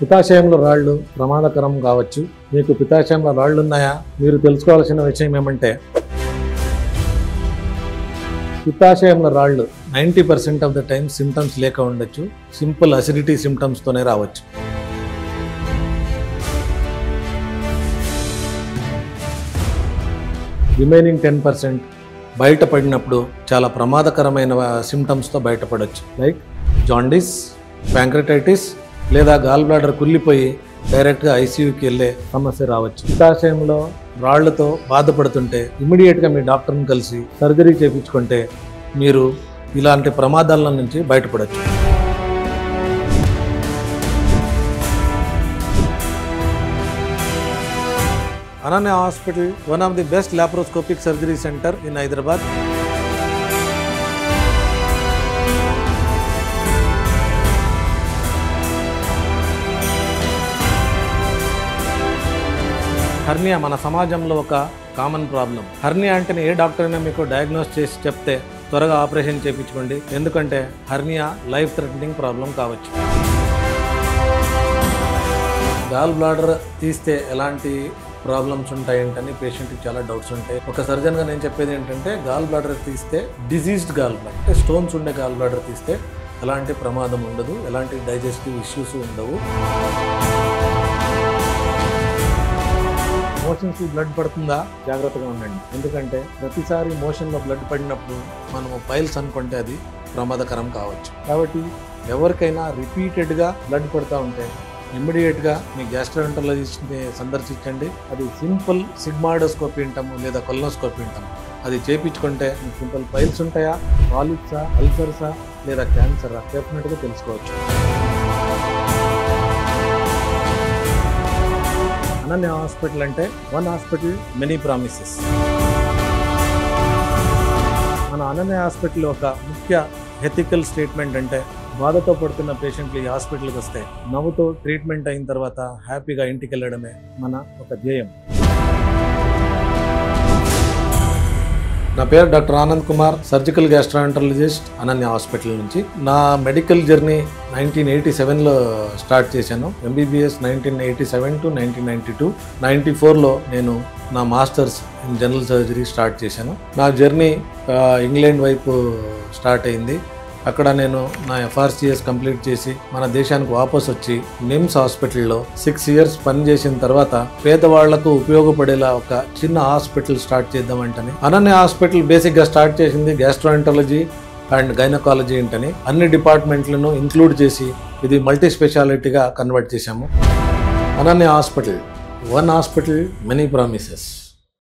పిత్తాశయంలో రాళ్ళు ప్రమాదకరం కావచ్చు. మీకు పిత్తాశయంలో రాళ్ళు ఉన్నాయా? మీరు తెలుసుకోవాల్సిన విషయం ఏమంటే పిత్తాశయంలో రాళ్ళు 90% ఆఫ్ ద టైం సిమ్టమ్స్ లేక ఉండొచ్చు. సింపుల్ అసిడిటీ సిమ్టమ్స్తోనే రావచ్చు. రిమైనింగ్ 10% బయటపడినప్పుడు చాలా ప్రమాదకరమైన సిమ్టమ్స్తో బయటపడవచ్చు. లైక్ జాండీస్, ప్యాంక్రటైటిస్ లేదా గాల్ బ్లాడర్ కుళ్ళిపోయి డైరెక్ట్గా ఐసీయూకి వెళ్ళే సమస్య రావచ్చు. పిత్తాశయంలో రాళ్లతో బాధపడుతుంటే ఇమ్మీడియట్గా మీ డాక్టర్ని కలిసి సర్జరీ చేయించుకుంటే మీరు ఇలాంటి ప్రమాదాల నుంచి బయటపడవచ్చు. Ananya hospital, one of the best laparoscopic surgery center in Hyderabad. Hernia మన సమాజంలో ఒక కామన్ ప్రాబ్లం. హర్నియా అంటేనే ఏ డాక్టర్ అయినా మీకు డయాగ్నోస్ చేసి చెప్తే త్వరగా ఆపరేషన్ చేయించుకోండి. ఎందుకంటే హర్నియా లైఫ్ థ్రెటనింగ్ ప్రాబ్లం కావచ్చు. గాల్ బ్లాడర్ తీస్తే ఎలాంటి ప్రాబ్లమ్స్ ఉంటాయంటని పేషెంట్కి చాలా డౌట్స్ ఉంటాయి. ఒక సర్జన్గా నేను చెప్పేది ఏంటంటే గాల్ బ్లాడర్ తీస్తే డిజీజ్డ్ గాల్ బ్లాడర్ అంటే స్టోన్స్ ఉండే గాల్ బ్లాడర్ తీస్తే ఎలాంటి ప్రమాదం ఉండదు, ఎలాంటి డైజెస్టివ్ ఇష్యూస్ ఉండవు. మోషన్స్కి బ్లడ్ పడుతుందా? జాగ్రత్తగా ఉండండి. ఎందుకంటే ప్రతిసారి మోషన్లో బ్లడ్ పడినప్పుడు మనము పైల్స్ అనుకుంటే అది ప్రమాదకరం కావచ్చు. కాబట్టి ఎవరికైనా రిపీటెడ్గా బ్లడ్ పడుతూ ఉంటే ఇమ్మీడియట్గా మీ గ్యాస్ట్రోఎంటరాలజిస్ట్ని సందర్శించండి. అది సింపుల్ సిగ్మాయిడోస్కోపీ అంటాము లేదా కొలనోస్కోపీ అంటాము. అది చేయించుకుంటే మీకు సింపుల్ పైల్స్ ఉంటాయా, పాలిప్సా, అల్సర్సా లేదా క్యాన్సరా డెఫినెట్గా తెలుసుకోవచ్చు. అనన్య హాస్పిటల్ అంటే వన్ హాస్పిటల్ మెనీ ప్రామిసెస్. మన అనన్య హాస్పిటల్ ఒక ముఖ్య ఎథికల్ స్టేట్మెంట్ అంటే బాధతో పడుతున్న పేషెంట్లు ఈ హాస్పిటల్కి వస్తే నవ్వుతో ట్రీట్మెంట్ అయిన తర్వాత హ్యాపీగా ఇంటికి వెళ్ళడమే మన ఒక ధ్యేయం. నా పేరు doctor Anand Kumar, surgical gastroenterologist, Ananya hospital నుంచి. నా మెడికల్ జర్నీ 1987లో స్టార్ట్ చేశాను. MBBS 1987 to 1992. 94లో నేను నా masters in general surgery start చేశాను. నా జర్నీ ఇంగ్లాండ్ వైపు స్టార్ట్ అయింది. అక్కడ నేను నా FRCS కంప్లీట్ చేసి మన దేశానికి వాపస్ వచ్చి నిమ్స్ హాస్పిటల్లో 6 years పనిచేసిన తర్వాత పేదవాళ్లకు ఉపయోగపడేలా ఒక చిన్న హాస్పిటల్ స్టార్ట్ చేద్దామంటని అనన్య హాస్పిటల్ బేసిక్గా స్టార్ట్ చేసింది గ్యాస్ట్రోఎంటరాలజీ అండ్ గైనకాలజీ అంటని అన్ని డిపార్ట్మెంట్లను ఇంక్లూడ్ చేసి ఇది మల్టీ స్పెషాలిటీగా కన్వర్ట్ చేశాము. Ananya hospital, one hospital many promises.